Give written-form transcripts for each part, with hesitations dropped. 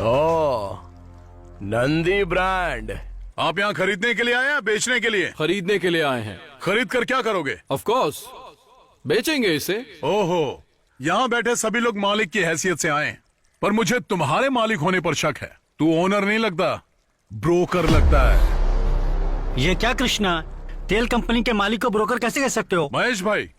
ओह, Nandi brand. आप यहाँ खरीदने के लिए आए हैं, बेचने के लिए? खरीदने के लिए आए हैं। खरीद कर क्या करोगे? ऑफ कोर्स बेचेंगे इसे। ओहो, यहाँ बैठे सभी लोग मालिक की हैसियत से आए, पर मुझे तुम्हारे मालिक होने पर शक है। तू ओनर नहीं लगता, ब्रोकर लगता है। ये क्या कृष्णा, तेल कंपनी के मालिक को ब्रोकर कैसे कह सकते हो? महेश भाई,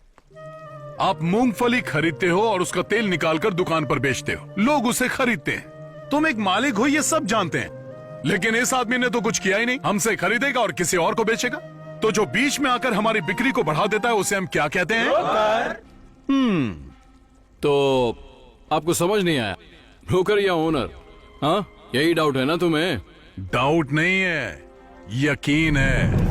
आप मूंगफली खरीदते हो और उसका तेल निकालकर दुकान पर बेचते हो, लोग उसे खरीदते हैं। तुम एक मालिक हो ये सब जानते हैं, लेकिन इस आदमी ने तो कुछ किया ही नहीं। हमसे खरीदेगा और किसी और को बेचेगा। तो जो बीच में आकर हमारी बिक्री को बढ़ा देता है उसे हम क्या कहते हैं? तो आपको समझ नहीं आया, ब्रोकर या ओनर? हाँ, यही डाउट है ना तुम्हें? डाउट नहीं है, यकीन है।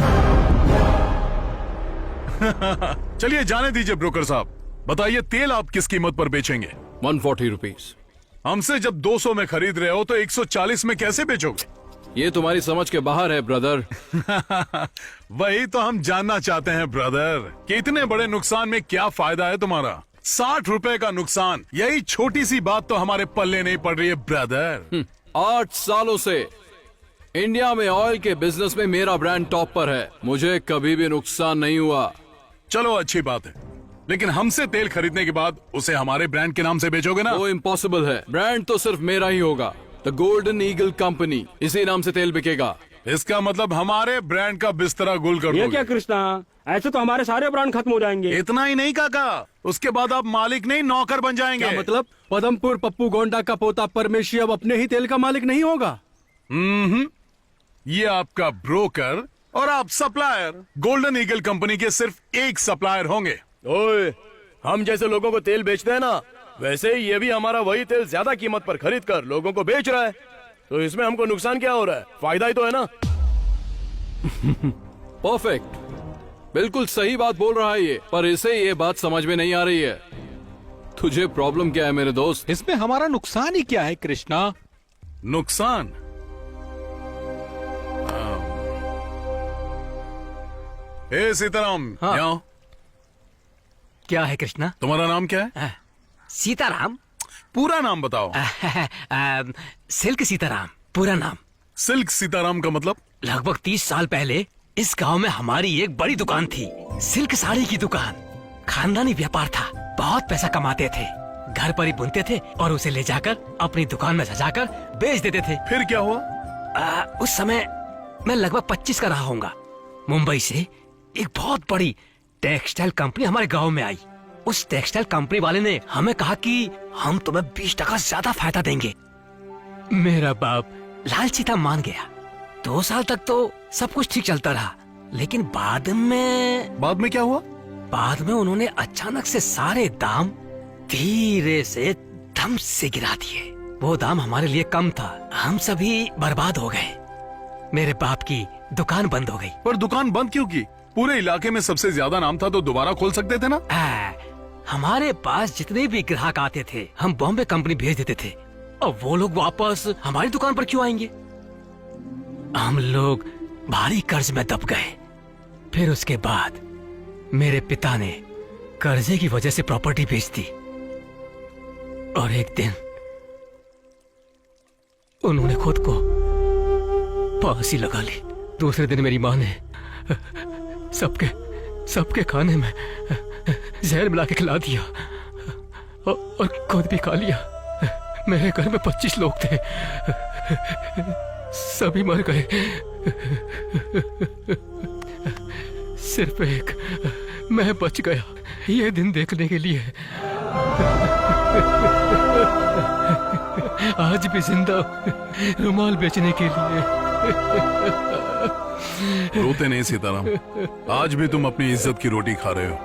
चलिए जाने दीजिए ब्रोकर साहब, बताइए तेल आप किस कीमत पर बेचेंगे? 140 रुपीज। हमसे जब 200 में खरीद रहे हो तो 140 में कैसे बेचोगे? ये तुम्हारी समझ के बाहर है ब्रदर। वही तो हम जानना चाहते हैं ब्रदर, कि इतने बड़े नुकसान में क्या फायदा है तुम्हारा? 60 रुपए का नुकसान, यही छोटी सी बात तो हमारे पल्ले नहीं पड़ रही है ब्रदर। 8 सालों से इंडिया में ऑयल के बिजनेस में मेरा ब्रांड टॉप पर है, मुझे कभी भी नुकसान नहीं हुआ। चलो अच्छी बात है, लेकिन हमसे तेल खरीदने के बाद उसे हमारे ब्रांड के नाम से बेचोगे ना? वो इम्पॉसिबल है, ब्रांड तो सिर्फ मेरा ही होगा, द गोल्डन ईगल कंपनी, इसी नाम से तेल बिकेगा। इसका मतलब हमारे ब्रांड का बिस्तरा गुल कर ये दोगे? क्या कृष्णा, ऐसे तो हमारे सारे ब्रांड खत्म हो जाएंगे। इतना ही नहीं काका, उसके बाद आप मालिक नहीं नौकर बन जाएंगे। क्या मतलब? पदमपुर पप्पू गोंडा का पोता परमेशी अब अपने ही तेल का मालिक नहीं होगा? ये आपका ब्रोकर और आप सप्लायर। गोल्डन ईगल कंपनी के सिर्फ एक सप्लायर होंगे। ओए, हम जैसे लोगों को तेल बेचते हैं ना, वैसे ही ये भी हमारा वही तेल ज्यादा कीमत पर खरीद कर लोगों को बेच रहा है। तो इसमें हमको नुकसान क्या हो रहा है? फायदा ही तो है ना। परफेक्ट, बिल्कुल सही बात बोल रहा है ये, पर इसे ये बात समझ में नहीं आ रही है। तुझे प्रॉब्लम क्या है मेरे दोस्त? इसमें हमारा नुकसान ही क्या है कृष्णा? नुकसान? ए सीताराम, हाँ। यहाँ। क्या है कृष्णा? तुम्हारा नाम क्या है? सीताराम। पूरा नाम बताओ। सिल्क सीताराम पूरा नाम। सिल्क सीताराम का मतलब? लगभग 30 साल पहले इस गांव में हमारी एक बड़ी दुकान थी, सिल्क साड़ी की दुकान। खानदानी व्यापार था, बहुत पैसा कमाते थे, घर पर ही बुनते थे और उसे ले जाकर अपनी दुकान में सजाकर बेच देते थे। फिर क्या हुआ? उस समय मैं लगभग 25 का रहा होऊंगा। मुंबई से एक बहुत बड़ी टेक्सटाइल कंपनी हमारे गांव में आई। उस टेक्सटाइल कंपनी वाले ने हमें कहा कि हम तुम्हें 20% ज्यादा फायदा देंगे। मेरा बाप लालची था, मान गया। 2 साल तक तो सब कुछ ठीक चलता रहा, लेकिन बाद में क्या हुआ? बाद में उन्होंने अचानक से सारे दाम धीरे से दम से गिरा दिए। वो दाम हमारे लिए कम था, हम सभी बर्बाद हो गए। मेरे बाप की दुकान बंद हो गई। पर दुकान बंद क्यों की? पूरे इलाके में सबसे ज्यादा नाम था तो दोबारा खोल सकते थे ना? हमारे पास जितने भी ग्राहक आते थे हम बॉम्बे कंपनी भेज देते थे, और वो लोग वापस हमारी दुकान पर क्यों आएंगे? हम लोग भारी कर्ज में दब गए। फिर उसके बाद मेरे पिता ने कर्जे की वजह से प्रॉपर्टी बेच दी, और एक दिन उन्होंने खुद को फांसी लगा ली। दूसरे दिन मेरी माँ ने सबके खाने में जहर मिला के खिला दिया, और खुद भी खा लिया। मेरे घर में 25 लोग थे, सभी मर गए, सिर्फ एक मैं बच गया ये दिन देखने के लिए। आज भी जिंदा रुमाल बेचने के लिए। रोते नहीं सीताराम, आज भी तुम अपनी इज्जत की रोटी खा रहे हो।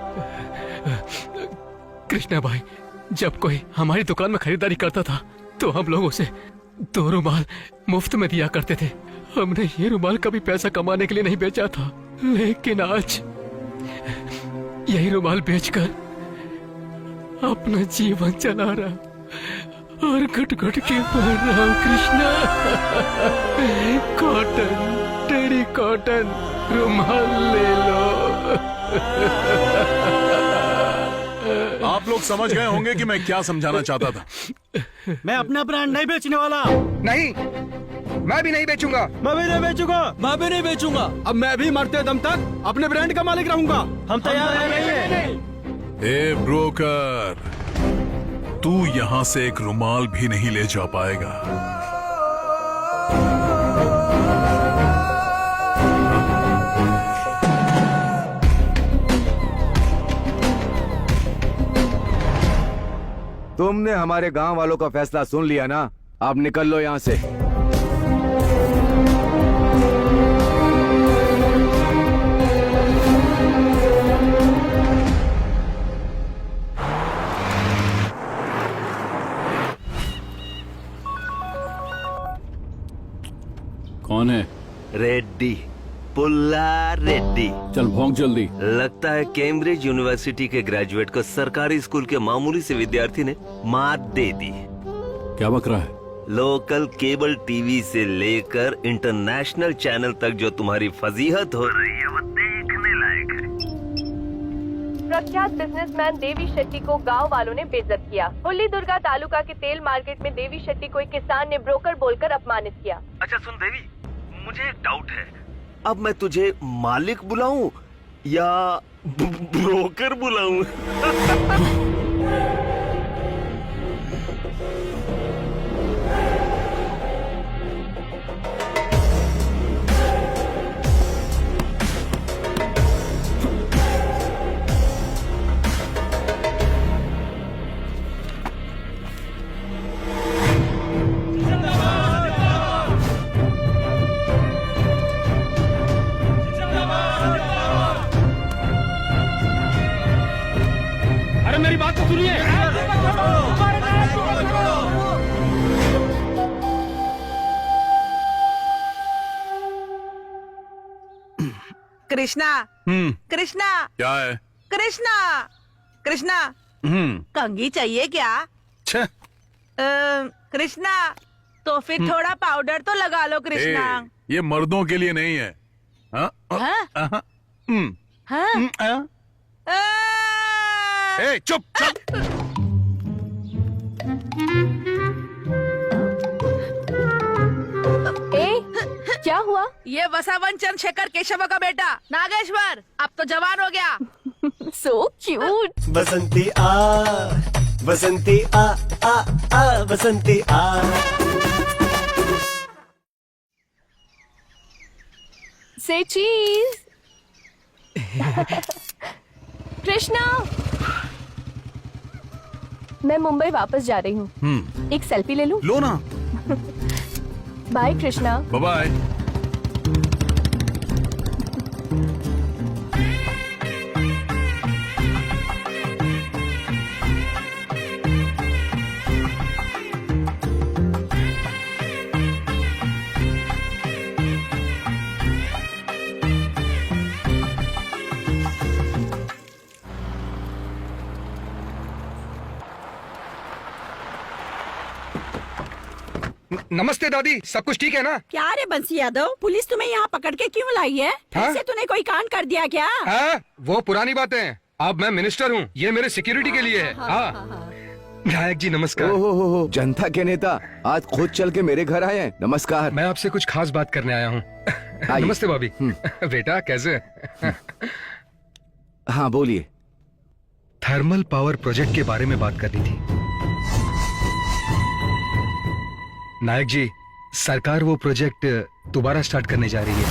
कृष्णा भाई, जब कोई हमारी दुकान में खरीदारी करता था तो हम लोग उसे 2 रुमाल मुफ्त में दिया करते थे। हमने ये रुमाल कभी पैसा कमाने के लिए नहीं बेचा था, लेकिन आज यही रुमाल बेचकर अपना जीवन चला रहा और घुट घुट के मर रहा हूं। कृष्णा, कॉटन, टेरी कॉटन रुमाल ले लो। आप लोग समझ गए होंगे कि मैं क्या समझाना चाहता था। मैं अपना ब्रांड नहीं बेचने वाला। नहीं, मैं भी नहीं बेचूंगा। मैं भी नहीं बेचूंगा। मैं भी नहीं बेचूंगा। अब मैं भी मरते दम तक अपने ब्रांड का मालिक रहूंगा। हम तैयार हैं। ए ब्रोकर, तू यहाँ से एक रुमाल भी नहीं ले जा पाएगा। तुमने हमारे गांव वालों का फैसला सुन लिया ना, अब निकल लो यहाँ से। कौन है? रेड्डी, पुल्ला रेड्डी। चल भोंक जल्दी। लगता है कैम्ब्रिज यूनिवर्सिटी के ग्रेजुएट को सरकारी स्कूल के मामूली से विद्यार्थी ने मात दे दी। क्या बक रहा है? लोकल केबल टीवी से लेकर इंटरनेशनल चैनल तक जो तुम्हारी फजीहत हो रही है वो देखने लायक है। प्रख्यात बिजनेसमैन देवी शेट्टी को गांव वालों ने बेइज्जत किया। हुल्ली दुर्गा तालुका के तेल मार्केट में देवी शेट्टी को एक किसान ने ब्रोकर बोलकर अपमानित किया। अच्छा सुन देवी, मुझे एक डाउट है। अब मैं तुझे मालिक बुलाऊं या ब्रोकर बुलाऊं? अरे मेरी बात तो सुनिए। कृष्णा, कृष्णा, क्या है? कृष्णा, कृष्णा, कंघी चाहिए क्या? छे, कृष्णा, तो फिर थोड़ा पाउडर तो लगा लो कृष्णा। ये मर्दों के लिए नहीं है। हाँ? हाँ? हाँ? ए, चुप चुप। क्या हुआ? ये वसावन चंद्रशेखर केशव का बेटा नागेश्वर अब तो जवान हो गया। So cute. बसंती आ, बसंती आ, आ बसंती आ। Say cheese. कृष्णा, मैं मुंबई वापस जा रही हूँ। एक सेल्फी ले लूं? लो ना। बाय कृष्णा। Bye bye. नमस्ते दादी, सब कुछ ठीक है ना? क्या रे बंसी यादव, पुलिस तुम्हें यहाँ पकड़ के क्यों लाई है? फिर से तूने कोई कांड कर दिया क्या? हाँ, वो पुरानी बातें हैं। अब मैं मिनिस्टर हूँ, ये मेरे सिक्योरिटी के लिए है। हाँ। नायक जी नमस्कार। ओहो, जनता के नेता आज खुद चल के मेरे घर आए हैं। नमस्कार। मैं आपसे कुछ खास बात करने आया हूँ। नमस्ते भाभी। बेटा कैसे? हाँ बोलिए। थर्मल पावर प्रोजेक्ट के बारे में बात करनी थी। नायक जी, सरकार वो प्रोजेक्ट दोबारा स्टार्ट करने जा रही है।